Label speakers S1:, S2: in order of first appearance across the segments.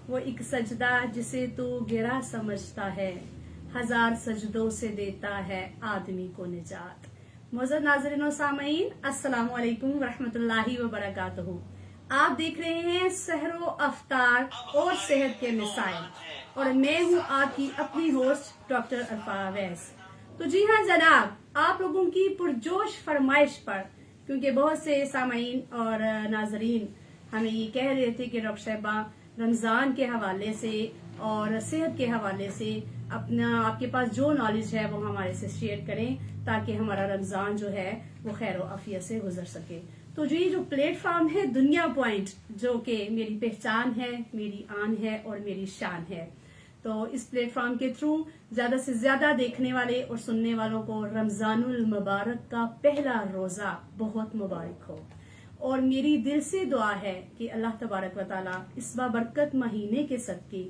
S1: वो एक सजदा जिसे तू गिरा समझता है, हजार सजदों से देता है आदमी को निजात। मोअज़्ज़ज़ नाज़रीन और सामईन, अस्सलामु अलैकुम वरहमतुल्लाहि वबरकातुहू। आप देख रहे हैं सहरो अफ्तार और सेहत के मिसाइल और मैं हूं आपकी अपनी होस्ट डॉक्टर अरफा अवैस। तो जी हाँ जनाब, आप लोगों की पुरजोश फरमाइश पर, क्योंकि बहुत से सामईन और नाजरीन हमें ये कह रहे थे कि डॉक्टर साहिबा रमजान के हवाले से और सेहत के हवाले से अपना आपके पास जो नॉलेज है वो हमारे से शेयर करें ताकि हमारा रमजान जो है वो खैर आफियत से गुजर सके। तो जो ये जो प्लेटफॉर्म है दुनिया पॉइंट, जो कि मेरी पहचान है, मेरी आन है और मेरी शान है, तो इस प्लेटफॉर्म के थ्रू ज्यादा से ज्यादा देखने वाले और सुनने वालों को रमजानुल मुबारक का पहला रोजा बहुत मुबारक हो। और मेरी दिल से दुआ है कि अल्लाह तबारक व तआला इस बाबरकत महीने के सदके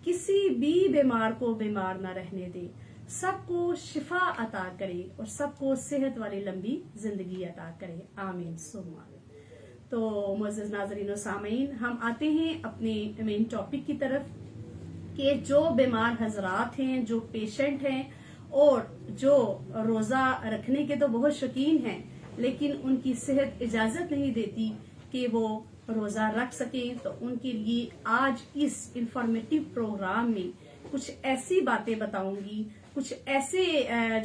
S1: किसी भी बीमार को बीमार न रहने दे, सबको शिफा अता करे और सबको सेहत वाली लंबी जिंदगी अता करे, आमीन सुम्मा आमीन। तो मुअज़्ज़ज़ नाज़रीन और सामईन, हम आते हैं अपने मेन टॉपिक की तरफ कि जो बीमार हजरात हैं, जो पेशेंट हैं और जो रोजा रखने के तो बहुत शौकीन हैं लेकिन उनकी सेहत इजाजत नहीं देती कि वो रोजा रख सकें, तो उनके लिए आज इस इंफॉर्मेटिव प्रोग्राम में कुछ ऐसी बातें बताऊंगी, कुछ ऐसे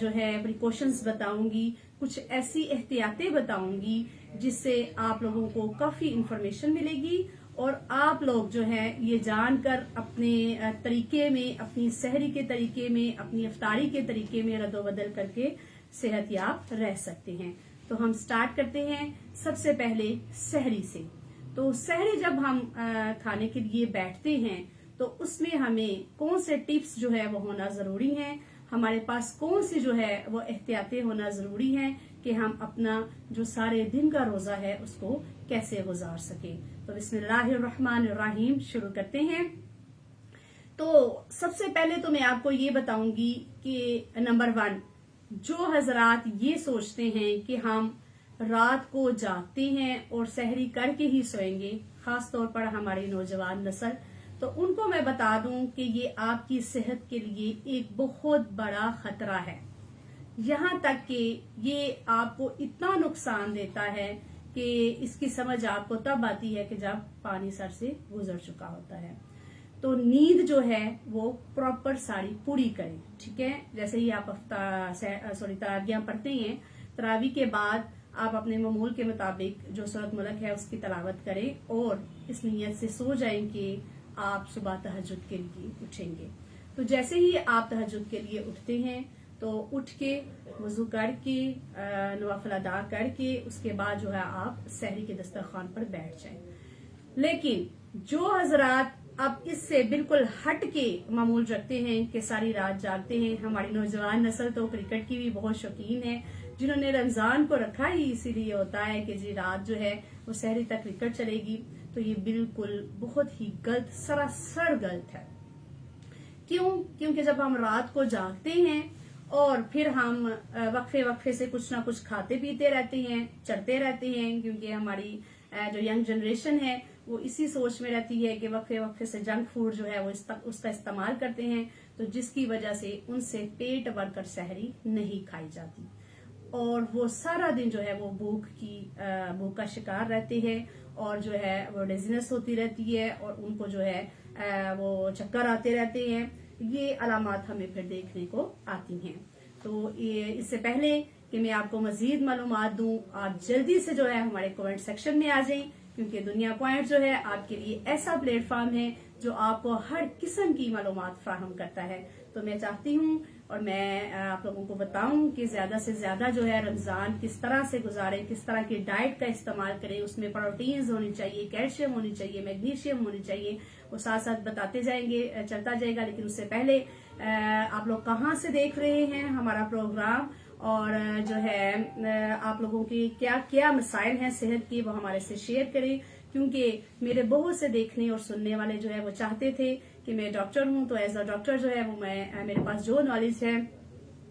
S1: जो है प्रिकॉशंस बताऊंगी, कुछ ऐसी एहतियातें बताऊंगी जिससे आप लोगों को काफी इंफॉर्मेशन मिलेगी और आप लोग जो है ये जानकर अपने तरीके में, अपनी सहरी के तरीके में, अपनी इफ्तारी के तरीके में रद्दोबदल करके सेहतयाब रह सकते हैं। तो हम स्टार्ट करते हैं सबसे पहले सहरी से। तो सहरी जब हम खाने के लिए बैठते हैं तो उसमें हमें कौन से टिप्स जो है वो होना जरूरी है, हमारे पास कौन सी जो है वो एहतियातें होना जरूरी है कि हम अपना जो सारे दिन का रोजा है उसको कैसे गुजार सके। तो बिस्मिल्लाहिर्रहमानिर्रहीम शुरू करते हैं। तो सबसे पहले तो मैं आपको ये बताऊंगी कि नंबर 1, जो हजरात ये सोचते हैं कि हम रात को जागते हैं और सहरी करके ही सोएंगे, खास तौर पर हमारी नौजवान नस्ल, तो उनको मैं बता दूं कि ये आपकी सेहत के लिए एक बहुत बड़ा खतरा है। यहाँ तक कि ये आपको इतना नुकसान देता है कि इसकी समझ आपको तब आती है कि जब पानी सर से गुजर चुका होता है। तो नींद जो है वो प्रॉपर सारी पूरी करें, ठीक है। जैसे ही आप तरावियां पढ़ते हैं, तरावी के बाद आप अपने मामूल के मुताबिक जो सूरत मुल्क है उसकी तलावत करें और इस नीयत से सो जाएं कि आप सुबह तहज्जुद के लिए उठेंगे। तो जैसे ही आप तहज्जुद के लिए उठते हैं तो उठ के वजू करके नवाफिल अदा करके उसके बाद जो है आप सहरी के दस्तरखान पर बैठ जाएं। लेकिन जो हजरात अब इससे बिल्कुल हट के मामूल रखते हैं कि सारी रात जागते हैं, हमारी नौजवान नस्ल तो क्रिकेट की भी बहुत शौकीन है, जिन्होंने रमजान को रखा ही इसीलिए होता है कि जी रात जो है वो सहरी तक क्रिकेट चलेगी, तो ये बिल्कुल बहुत ही गलत, सरासर गलत है। क्यों? क्योंकि जब हम रात को जागते हैं और फिर हम वक्फे वक्फे से कुछ ना कुछ खाते पीते रहते हैं, चढ़ते रहते हैं, क्योंकि हमारी जो यंग जनरेशन है वो इसी सोच में रहती है कि वक्फे वक्फे से जंक फूड जो है वो उसका इस्तेमाल करते हैं, तो जिसकी वजह से उनसे पेट भरकर सहरी नहीं खाई जाती और वो सारा दिन जो है वो भूख का शिकार रहते हैं और जो है वो डिजीनेस होती रहती है और उनको जो है वो चक्कर आते रहते हैं। ये अलामात हमें फिर देखने को आती हैं। तो इससे पहले कि मैं आपको मजीद मालूमात दूं, आप जल्दी से जो है हमारे कमेंट सेक्शन में आ जाएं, क्योंकि दुनिया पॉइंट जो है आपके लिए ऐसा प्लेटफॉर्म है जो आपको हर किस्म की मालूमात फ्राहम करता है। तो मैं चाहती हूँ और मैं आप लोगों को बताऊं कि ज्यादा से ज्यादा जो है रमजान किस तरह से गुजारें, किस तरह की डाइट का इस्तेमाल करें, उसमें प्रोटीन्स होनी चाहिए, कैल्शियम होनी चाहिए, मैग्नीशियम होनी चाहिए, वो साथ साथ बताते जाएंगे, चलता जाएगा। लेकिन उससे पहले आप लोग कहाँ से देख रहे हैं हमारा प्रोग्राम और जो है आप लोगों की क्या क्या मसाइल हैं सेहत की, वो हमारे से शेयर करें, क्योंकि मेरे बहुत से देखने और सुनने वाले जो है वो चाहते थे कि मैं डॉक्टर हूं, तो एज अ डॉक्टर जो है वो मैं मेरे पास जो नॉलेज है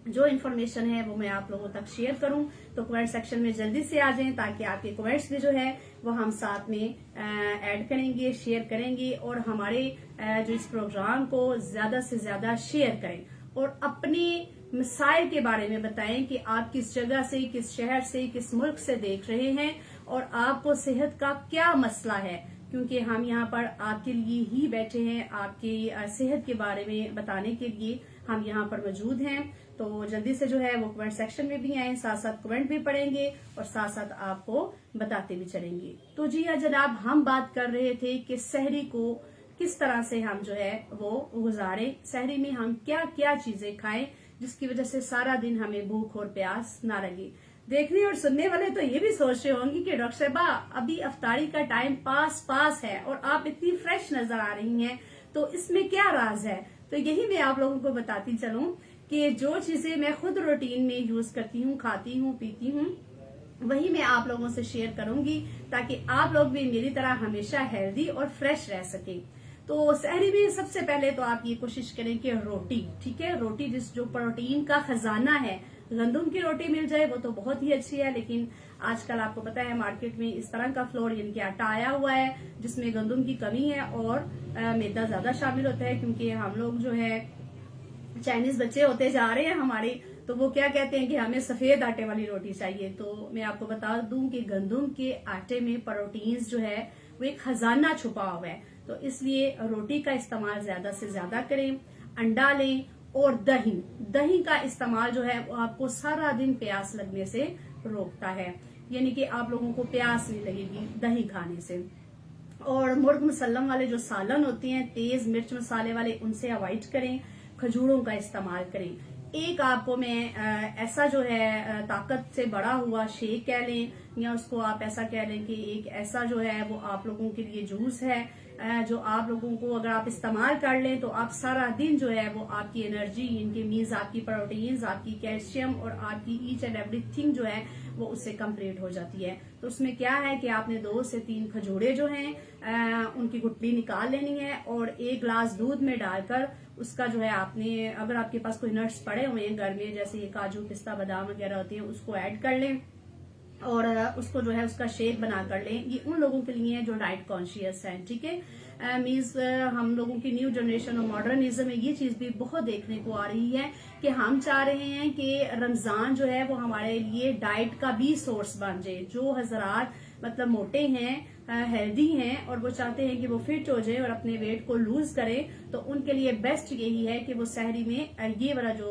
S1: जो इन्फॉर्मेशन है वो मैं आप लोगों तक शेयर करूं, तो कमेंट सेक्शन में जल्दी से आ जाएं ताकि आपके कमेंट्स भी जो है वो हम साथ में ऐड करेंगे, शेयर करेंगे और हमारे जो इस प्रोग्राम को ज्यादा से ज्यादा शेयर करें और अपने मसाइल के बारे में बताएं कि आप किस जगह से, किस शहर से, किस मुल्क से देख रहे हैं और आपको सेहत का क्या मसला है, क्योंकि हम यहाँ पर आपके लिए ही बैठे हैं, आपकी सेहत के बारे में बताने के लिए हम यहाँ पर मौजूद हैं। तो जल्दी से जो है वो कमेंट सेक्शन में भी आए, साथ साथ कमेंट भी पढ़ेंगे और साथ साथ आपको बताते भी चलेंगे। तो जी हाँ जनाब, हम बात कर रहे थे कि सहरी को किस तरह से हम जो है वो गुजारें, सहरी में हम क्या क्या चीजें खाएं जिसकी वजह से सारा दिन हमें भूख और प्यास ना लगे। देखने और सुनने वाले तो ये भी सोच रहे होंगे कि डॉक्टर साहबा अभी अफ्तारी का टाइम पास है और आप इतनी फ्रेश नजर आ रही हैं, तो इसमें क्या राज है। तो यही मैं आप लोगों को बताती चलूं कि जो चीजें मैं खुद रूटीन में यूज करती हूँ, खाती हूँ, पीती हूँ, वही मैं आप लोगों से शेयर करूंगी ताकि आप लोग भी मेरी तरह हमेशा हेल्दी और फ्रेश रह सके। तो सहरी में सबसे पहले तो आप ये कोशिश करें कि रोटी, ठीक है, रोटी जो प्रोटीन का खजाना है, गंदम की रोटी मिल जाए वो तो बहुत ही अच्छी है, लेकिन आजकल आपको पता है मार्केट में इस तरह का फ्लोर यानी कि आटा आया हुआ है जिसमें गंदम की कमी है और मैदा ज्यादा शामिल होता है, क्योंकि हम लोग जो है चाइनीज बच्चे होते जा रहे हैं हमारे, तो वो क्या कहते हैं कि हमें सफेद आटे वाली रोटी चाहिए। तो मैं आपको बता दूं कि गंदम के आटे में प्रोटीन जो है वो एक खजाना छुपा हुआ है, तो इसलिए रोटी का इस्तेमाल ज्यादा से ज्यादा करें। अंडा लें और दही का इस्तेमाल जो है वो आपको सारा दिन प्यास लगने से रोकता है, यानी कि आप लोगों को प्यास नहीं लगेगी दही खाने से। और मुर्ग मुसल्लम वाले जो सालन होते हैं तेज मिर्च मसाले वाले, उनसे अवॉइड करें। खजूरों का इस्तेमाल करें। एक आपको मैं ऐसा जो है ताकत से बड़ा हुआ शेक कह लें, या उसको आप ऐसा कह लें कि एक ऐसा जो है वो आप लोगों के लिए जूस है जो आप लोगों को अगर आप इस्तेमाल कर लें तो आप सारा दिन जो है वो आपकी एनर्जी, इनके मीन्स आपकी प्रोटीन्स, आपकी कैल्शियम और आपकी ईच एंड एवरीथिंग जो है वो उससे कंप्लीट हो जाती है। तो उसमें क्या है कि आपने 2 से 3 खजूरे जो हैं उनकी गुठली निकाल लेनी है और 1 गिलास दूध में डालकर उसका जो है आपने, अगर आपके पास कोई नट्स पड़े हुए हैं घर में जैसे ये काजू, पिस्ता, बादाम वगैरह होते हैं, उसको ऐड कर लें और उसको जो है उसका शेक बना कर लें। ये उन लोगों के लिए है जो डाइट कॉन्शियस हैं, ठीक है। मीन्स हम लोगों की न्यू जनरेशन और मॉडर्निज्म में ये चीज भी बहुत देखने को आ रही है कि हम चाह रहे हैं कि रमजान जो है वो हमारे लिए डाइट का भी सोर्स बन जाए। जो हजरात मतलब मोटे हैं, हेल्दी हैं और वो चाहते हैं कि वो फिट हो जाए और अपने वेट को लूज करें, तो उनके लिए बेस्ट यही है कि वो सहरी में ये वाला जो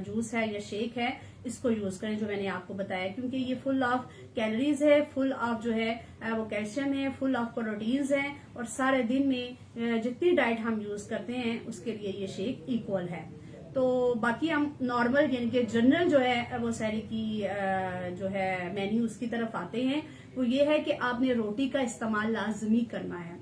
S1: जूस है या शेक है इसको यूज करें जो मैंने आपको बताया, क्योंकि ये फुल ऑफ कैलोरीज है, फुल ऑफ जो है वो कैल्शियम है, फुल ऑफ प्रोटीन्स है और सारे दिन में जितनी डाइट हम यूज करते हैं उसके लिए ये शेक इक्वल है। तो बाकी हम नॉर्मल यानी कि जनरल जो है वो सहरी की जो है मेन्यू उसकी तरफ आते हैं। वो ये है कि आपने रोटी का इस्तेमाल लाजमी करना है।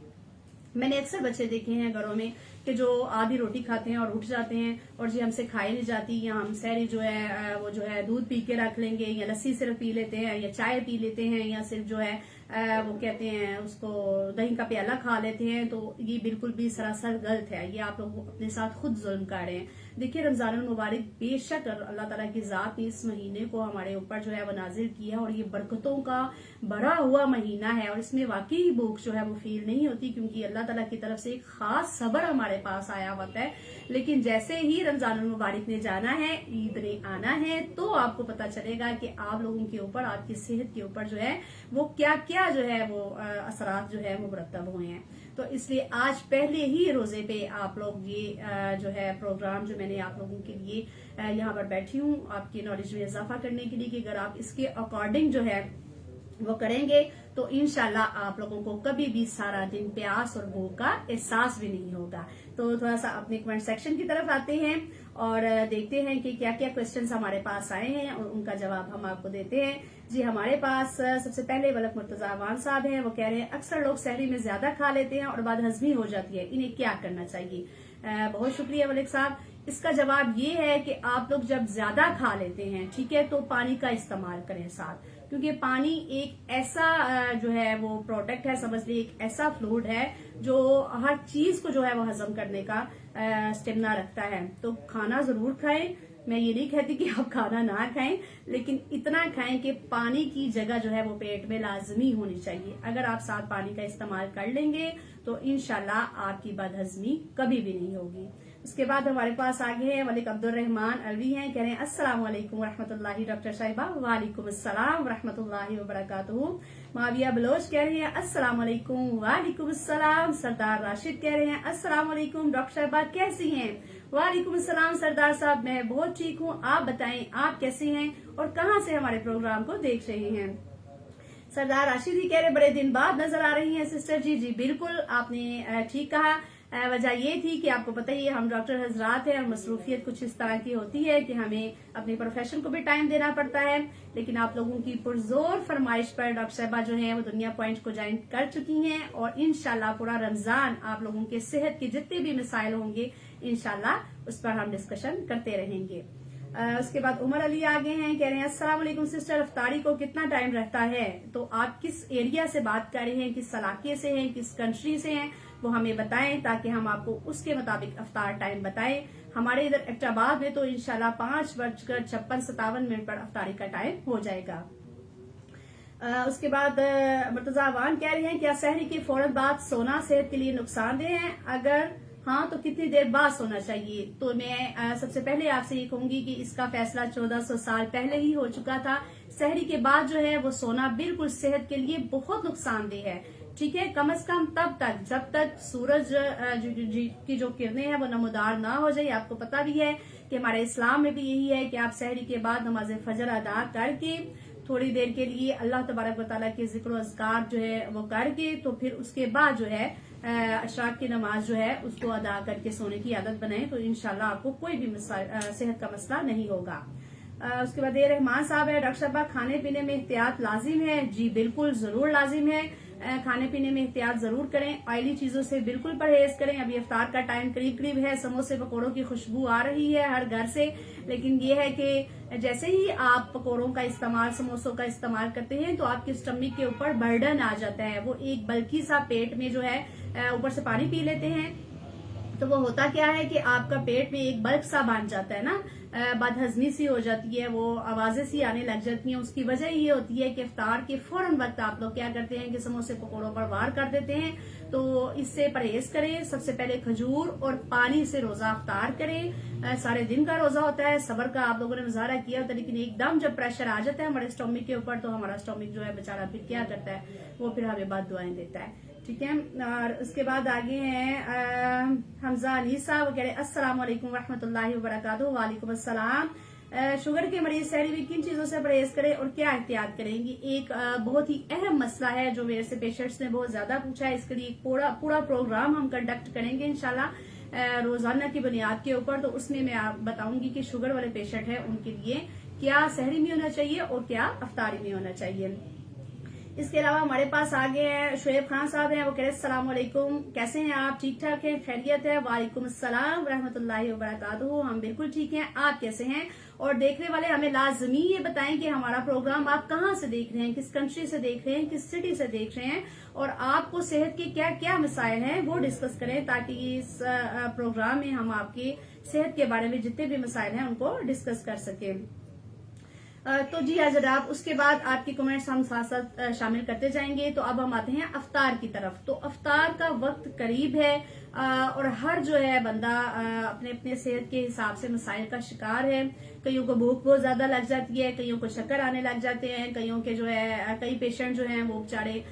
S1: मैंने अक्सर बच्चे देखे हैं घरों में कि जो आधी रोटी खाते हैं और उठ जाते हैं और जी हमसे खाई नहीं जाती, या हम सहरी जो है वो जो है दूध पी के रख लेंगे या लस्सी सिर्फ पी लेते हैं या चाय पी लेते हैं या सिर्फ जो है वो कहते हैं उसको दही का प्याला खा लेते हैं। तो ये बिल्कुल भी सरासर गलत है, ये आप लोग अपने साथ खुद जुल्म कर रहे हैं। देखिए रमजान मुबारक बेशक अल्लाह ताला की जात ने इस महीने को हमारे ऊपर जो है वो नाजिल किया और ये बरकतों का भरा हुआ महीना है और इसमें वाकई भूख जो है वो फील नहीं होती, क्योंकि अल्लाह ताला की तरफ से एक खास सब्र हमारे पास आया होता है। लेकिन जैसे ही रमजान मुबारक ने जाना है, ईद ने आना है, तो आपको पता चलेगा कि आप लोगों के ऊपर, आपकी सेहत के ऊपर जो है वो क्या क्या जो है वो असरात जो है वो मुरतब हुए हैं। तो इसलिए आज पहले ही रोजे पे आप लोग ये जो है प्रोग्राम जो मैंने आप लोगों के लिए यहाँ पर बैठी हूँ आपकी नॉलेज में इजाफा करने के लिए, कि अगर आप इसके अकॉर्डिंग जो है वो करेंगे तो इंशाल्लाह आप लोगों को कभी भी सारा दिन प्यास और भूख का एहसास भी नहीं होगा। तो थोड़ा सा अपने कमेंट सेक्शन की तरफ आते हैं और देखते हैं कि क्या क्या क्वेश्चंस हमारे पास आए हैं और उनका जवाब हम आपको देते हैं। जी हमारे पास सबसे पहले वलक मुर्तजा अवान साहब हैं, वो कह रहे हैं अक्सर लोग सहरी में ज्यादा खा लेते हैं और बाद हजमी हो जाती है, इन्हें क्या करना चाहिए। बहुत शुक्रिया वलक साहब। इसका जवाब ये है कि आप लोग जब ज्यादा खा लेते हैं, ठीक है, तो पानी का इस्तेमाल करें साथ, क्योंकि पानी एक ऐसा जो है वो प्रोडक्ट है, समझ लीजिए एक ऐसा फ्लूइड है जो हर चीज को जो है वो हजम करने का स्टेमिना रखता है। तो खाना जरूर खाएं मैं ये नहीं कहती कि आप खाना ना खाएं, लेकिन इतना खाएं कि पानी की जगह जो है वो पेट में लाजमी होनी चाहिए। अगर आप साथ पानी का इस्तेमाल कर लेंगे तो इंशाल्लाह आपकी बदहजमी कभी भी नहीं होगी। उसके बाद हमारे पास आगे है मलिक अब्दुल रहमान अलवी हैं, कह रहे हैं अस्सलाम वालेकुम रहमतुल्लाहि डॉक्टर साहिबा। वालेकुम अस्सलाम रहमतुल्लाहि व बरकातुहू। माविया बलोच कह रहे हैं अस्सलाम वालेकुम। वालेकुम अस्सलाम। सरदार राशिद कह रहे हैं अस्सलाम वालेकुम डॉक्टर साहिबा कैसी हैं। वालेकुम अस्सलाम सरदार साहब, मैं बहुत ठीक हूँ, आप बताएं आप कैसे हैं और कहाँ से हमारे प्रोग्राम को देख रहे हैं। सरदार राशिद ही कह रहे बड़े दिन बाद नजर आ रही हैं सिस्टर जी। जी बिल्कुल, आपने ठीक कहा। वजह ये थी कि आपको पता ही है हम डॉक्टर हजरात हैं और मसरूफियत कुछ इस तरह की होती है कि हमें अपने प्रोफेशन को भी टाइम देना पड़ता है। लेकिन आप लोगों की पुरजोर फरमाइश पर डॉक्टर साहबा जो है वो दुनिया पॉइंट को ज्वाइन कर चुकी हैं और इंशाल्लाह पूरा रमजान आप लोगों के सेहत के जितने भी मिसाइल होंगे इंशाल्लाह उस पर हम डिस्कशन करते रहेंगे। उसके बाद उमर अली आगे हैं, कह रहे हैं अस्सलाम वालेकुम सिस्टर, अफ्तारी को कितना टाइम रहता है। तो आप किस एरिया से बात कर रहे हैं, किस इलाके से हैं, किस कंट्री से हैं, वो हमें बताएं ताकि हम आपको उसके मुताबिक अफ्तार टाइम बताएं। हमारे इधर एक्टाबाद में तो इंशाल्लाह 5:56-57 पर अफ्तारी का टाइम हो जाएगा। उसके बाद मुर्तजा अवान कह रहे हैं क्या सहरी के फौरन बाद सोना सेहत के लिए नुकसानदेह है, अगर हाँ तो कितनी देर बाद सोना चाहिए। तो मैं सबसे पहले आपसे ये कहूंगी कि इसका फैसला 1400 साल पहले ही हो चुका था। सहरी के बाद जो है वो सोना बिल्कुल सेहत के लिए बहुत नुकसानदेह है, ठीक है। कम से कम तब तक जब तक सूरज की जो किरणें हैं वो नमोदार ना हो जाए। आपको पता भी है कि हमारे इस्लाम में भी यही है कि आप सहरी के बाद नमाज फजर अदा करके थोड़ी देर के लिए अल्लाह तबारक व तआला के जिक्र अज़कार जो है वो करके तो फिर उसके बाद जो है अशराक की नमाज जो है उसको अदा करके सोने की आदत बनाएं तो इंशाल्लाह आपको कोई भी सेहत का मसला नहीं होगा। उसके बाद रहमान साहब है, डॉक्टर साहब खाने पीने में एहतियात लाजिम है। जी बिल्कुल जरूर लाजिम है, खाने पीने में एहतियात जरूर करें, ऑयली चीजों से बिल्कुल परहेज करें। अभी इफ्तार का टाइम करीब करीब है, समोसे पकौड़ों की खुशबू आ रही है हर घर से, लेकिन ये है कि जैसे ही आप पकौड़ों का इस्तेमाल समोसों का इस्तेमाल करते हैं तो आपके स्टमक के ऊपर बर्डन आ जाता है, वो एक बल्कि सा पेट में जो है ऊपर से पानी पी लेते हैं तो वो होता क्या है कि आपका पेट में एक बल्ब सा बन जाता है ना, बदहजमी सी हो जाती है, वो आवाजें सी आने लग जाती हैं। उसकी वजह ये होती है कि इफ्तार के फौरन वक्त आप लोग क्या करते हैं कि समोसे पकौड़ों पर वार कर देते हैं। तो इससे परहेज करें। सबसे पहले खजूर और पानी से रोजा इफ्तार करें। सारे दिन का रोजा होता है, सब्र का आप लोगों ने मुजाहरा किया होता है, लेकिन एकदम जब प्रेशर आ जाता है हमारे स्टोमिक के ऊपर तो हमारा स्टोमिक जो है बेचारा फिर क्या करता है, वो फिर हमें बद दुआएं देता है, ठीक है। और उसके बाद आगे हैं हमजा अनीसा, वो कह रहे अस्सलाम वालेकुम रहमतुल्लाहि व बरकातुहू। वालेकुम अस्सलाम। शुगर के मरीज सहरी में किन चीजों से परहेज करें और क्या एहतियात करेंगी। एक बहुत ही अहम मसला है जो मेरे से पेशेंट्स ने बहुत ज्यादा पूछा है। इसके लिए एक पूरा प्रोग्राम हम कंडक्ट करेंगे इंशाल्लाह रोजाना की बुनियाद के ऊपर। तो उसमें मैं आप बताऊंगी कि शुगर वाले पेशेंट है उनके लिए क्या सहरी में होना चाहिए और क्या अफ्तारी में होना चाहिए। इसके अलावा हमारे पास आगे हैं शोएब खान साहब हैं, वो कह रहे अस्सलाम वालेकुम, कैसे हैं आप, ठीक ठाक हैं, खैरियत है। वालेकुम अस्सलाम रहमतुल्लाहि व बरकातुहू, हम बिल्कुल ठीक हैं, आप कैसे हैं। और देखने वाले हमें लाजमी ये बताएं कि हमारा प्रोग्राम आप कहाँ से देख रहे हैं, किस कंट्री से देख रहे हैं, किस सिटी से देख रहे हैं और आपको सेहत के क्या क्या मसाइल हैं वो डिस्कस करें ताकि इस प्रोग्राम में हम आपकी सेहत के बारे में जितने भी मसाइल हैं उनको डिस्कस कर सकें। तो जी जनाब, उसके बाद आपके कमेंट्स हम साथ साथ शामिल करते जाएंगे। तो अब हम आते हैं अफ्तार की तरफ। तो अफ्तार का वक्त करीब है और हर जो है बंदा अपने अपने सेहत के हिसाब से मसाइल का शिकार है। कईयों को भूख बहुत ज्यादा लग जाती है, कईयों को चक्कर आने लग जाते हैं, कईयों के जो है कई पेशेंट जो हैं वो बेचारे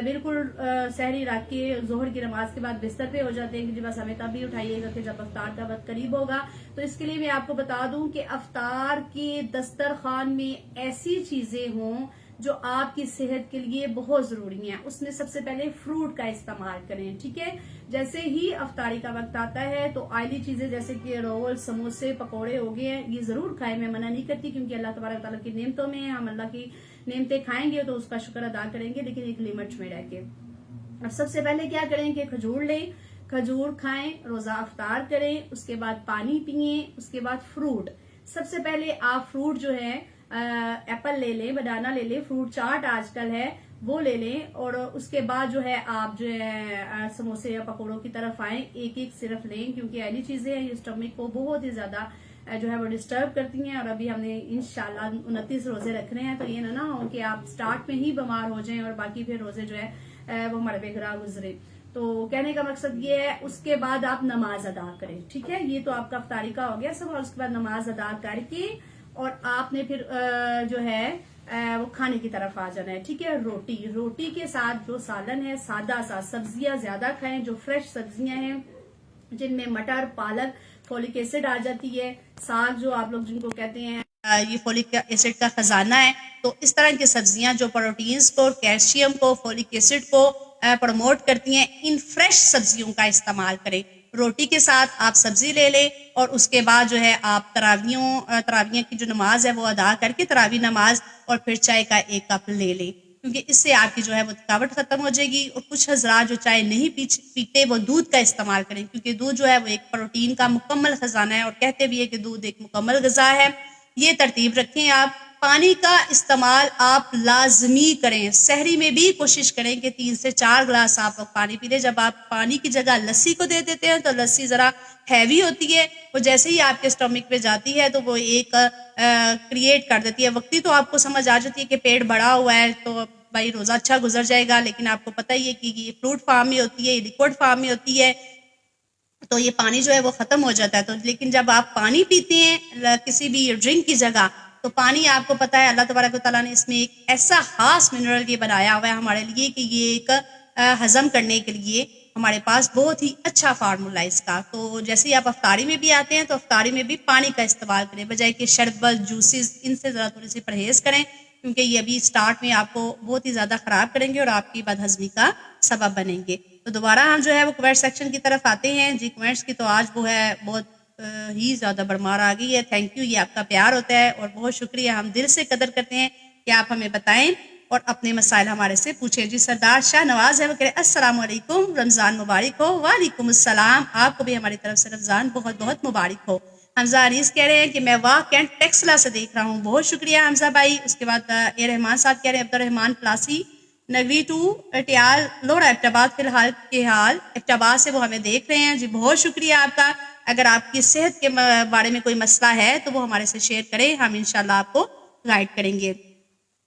S1: बिल्कुल सहरी रख के जोहर की नमाज के बाद बिस्तर पे हो जाते हैं कि जी बस हमें तब भी उठाइएगा कि जब अफ्तार का वक्त करीब होगा। तो इसके लिए मैं आपको बता दूं कि अफ्तार के दस्तरखान में ऐसी चीजें हों जो आपकी सेहत के लिए बहुत जरूरी हैं। उसमें सबसे पहले फ्रूट का इस्तेमाल करें, ठीक है। जैसे ही अफ्तारी का वक्त आता है तो ऑयली चीजें जैसे कि रोल समोसे पकोड़े हो गए हैं ये जरूर खाएं, मैं मना नहीं करती क्योंकि अल्लाह तबारक तआला की नेमतों में हम अल्लाह की नेमतें खाएंगे तो उसका शुक्र अदा करेंगे, लेकिन एक लिमिट में रह के। अब सबसे पहले क्या करें कि खजूर लें, खजूर खाएं, रोजा अफ्तार करें, उसके बाद पानी पिए, उसके बाद फ्रूट। सबसे पहले आप फ्रूट जो है एप्पल ले लें, बनाना ले लें, फ्रूट चाट आजकल है वो ले लें और उसके बाद जो है आप जो है समोसे या पकौड़ों की तरफ आए, एक एक सिर्फ लें क्योंकि ऐसी चीजें हैं ये स्टमक को बहुत ही ज्यादा जो है वो डिस्टर्ब करती हैं। और अभी हमने इंशाल्लाह 29 रोजे रखने हैं, तो ये ना हो कि आप स्टार्ट में ही बीमार हो जाएं और बाकी फिर रोजे जो है वो हमारे बेगुनाह गुजरे। तो कहने का मकसद ये है, उसके बाद आप नमाज अदा करें, ठीक है। ये तो आपका इफ्तारी का हो गया सब, और उसके बाद नमाज अदा करके और आपने फिर जो है वो खाने की तरफ आ जाना है, ठीक है। रोटी के साथ जो सालन है सादा सा, सब्जियां ज्यादा खाएं, जो फ्रेश सब्जियां हैं जिनमें मटर, पालक, फोलिक एसिड आ जाती है, साग जो आप लोग जिनको कहते हैं ये फोलिक एसिड का खजाना है। तो इस तरह की सब्जियां जो प्रोटीन्स को, कैल्शियम को, फोलिक एसिड को प्रमोट करती हैं, इन फ्रेश सब्जियों का इस्तेमाल करें। रोटी के साथ आप सब्जी ले लें और उसके बाद जो है आप तरावियों की जो नमाज है वो अदा करके तरावी नमाज और फिर चाय का 1 कप ले लें, क्योंकि इससे आपकी जो है वो थकावट खत्म हो जाएगी। और कुछ हजरात जो चाय नहीं पीते वो दूध का इस्तेमाल करें, क्योंकि दूध जो है वो एक प्रोटीन का मुकम्मल खजाना है और कहते भी है कि दूध एक मुकम्मल ग़िज़ा है। ये तरतीब रखें आप। पानी का इस्तेमाल आप लाजमी करें। सहरी में भी कोशिश करें कि 3 से 4 गिलास आप लोग पानी पी लें। जब आप पानी की जगह लस्सी को दे देते हैं तो लस्सी जरा हैवी होती है, वो जैसे ही आपके स्टमक पे जाती है तो वो एक क्रिएट कर देती है। वक्ती तो आपको समझ आ जाती है कि पेट बड़ा हुआ है तो भाई रोजा अच्छा गुजर जाएगा, लेकिन आपको पता ही है कि ये फ्लूइड फॉर्म में होती है, लिक्विड फॉर्म में होती है, तो ये पानी जो है वो खत्म हो जाता है। तो लेकिन जब आप पानी पीते हैं किसी भी ड्रिंक की जगह, तो पानी आपको पता है अल्लाह तबारक व तआला ने इसमें एक ऐसा खास मिनरल ये बनाया हुआ है हमारे लिए कि ये एक हजम करने के लिए हमारे पास बहुत ही अच्छा फार्मूला है इसका। तो जैसे ही आप अफ्तारी में भी आते हैं तो अफ्तारी में भी पानी का इस्तेमाल करें, बजाय कि शरबत, जूसेस, इनसे ज़रा थोड़ी सी परहेज़ करें, क्योंकि ये अभी स्टार्ट में आपको बहुत ही ज़्यादा ख़राब करेंगे और आपकी बदहज़मी का सबब बनेंगे। तो दोबारा हम जो है वो कमेंट सेक्शन की तरफ आते हैं जी। कमेंट्स की तो आज वो है बहुत ही ज़्यादा भरमार आ गई है। थैंक यू, ये आपका प्यार होता है और बहुत शुक्रिया। हम दिल से कदर करते हैं कि आप हमें बताएं और अपने मसाइल हमारे से पूछें जी। सरदार शाह नवाज है वो कह रहे अस्सलाम वालेकुम, रमज़ान मुबारक हो। वालेकुम अस्सलाम, आपको भी हमारी तरफ से रमज़ान बहुत बहुत मुबारक हो। हमजा अनीस कह रहे हैं कि मैं वाह कैंट टेक्सला से देख रहा हूँ, बहुत शुक्रिया हमजा भाई। उसके बाद ए रहमान साहब कह रहे हैं अब्दुर्रहमान प्लासी नगरी टू अटियाल लोरा एबटाबाद, फिलहाल के हाल एबटाबाद से वो हमें देख रहे हैं जी, बहुत शुक्रिया आपका। अगर आपकी सेहत के बारे में कोई मसला है तो वो हमारे से शेयर करें, हम इंशाल्लाह आपको गाइड करेंगे।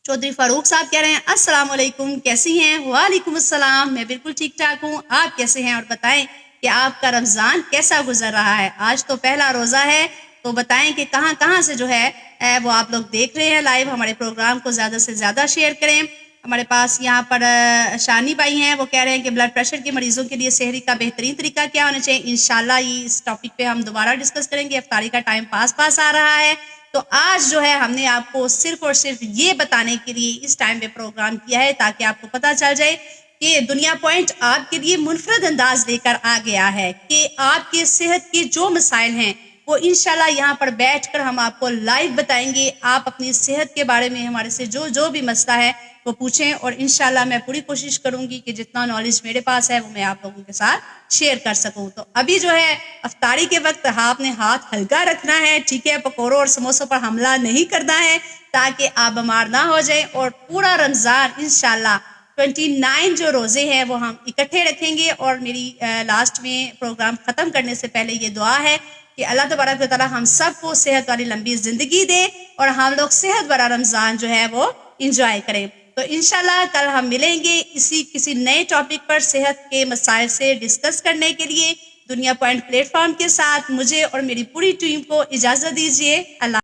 S1: चौधरी फारूक साहब कह रहे हैं अस्सलाम वालेकुम, कैसी हैं? वालेकुम अस्सलाम, मैं बिल्कुल ठीक ठाक हूँ, आप कैसे हैं? और बताएं कि आपका रमज़ान कैसा गुजर रहा है। आज तो पहला रोज़ा है, तो बताएं कि कहाँ कहाँ से जो है वो आप लोग देख रहे हैं लाइव। हमारे प्रोग्राम को ज़्यादा से ज़्यादा शेयर करें। हमारे पास यहाँ पर शानी भाई हैं, वो कह रहे हैं कि ब्लड प्रेशर के मरीजों के लिए सेहरी का बेहतरीन तरीका क्या होना चाहिए। इंशाल्लाह ये इस टॉपिक पे हम दोबारा डिस्कस करेंगे। इफ्तारी का टाइम पास आ रहा है, तो आज जो है हमने आपको सिर्फ और सिर्फ ये बताने के लिए इस टाइम पे प्रोग्राम किया है, ताकि आपको पता चल जाए कि दुनिया पॉइंट आपके लिए मुनफरद अंदाज लेकर आ गया है कि आपके सेहत के जो मसाइल हैं वो इंशाल्लाह यहाँ पर बैठकर हम आपको लाइव बताएंगे। आप अपनी सेहत के बारे में हमारे से जो भी मसला है वो पूछें और इंशाल्लाह मैं पूरी कोशिश करूंगी कि जितना नॉलेज मेरे पास है वो मैं आप लोगों के साथ शेयर कर सकूं। तो अभी जो है अफ्तारी के वक्त आपने हाथ हल्का रखना है, ठीक है। पकौड़ों और समोसों पर हमला नहीं करना है ताकि आप बीमार ना हो जाए। और पूरा रमजान इंशाल्लाह 29 जो रोजे हैं वो हम इकट्ठे रखेंगे। और मेरी लास्ट में प्रोग्राम खत्म करने से पहले ये दुआ है कि अल्लाह तबारक व तआला हम सबको सेहत वाली लंबी जिंदगी दे और हम लोग सेहत वाला रमजान जो है वो इंजॉय करें। तो इंशाल्लाह कल हम मिलेंगे इसी किसी नए टॉपिक पर सेहत के मसाइल से डिस्कस करने के लिए दुनिया पॉइंट प्लेटफॉर्म के साथ। मुझे और मेरी पूरी टीम को इजाजत दीजिए। अल्लाह।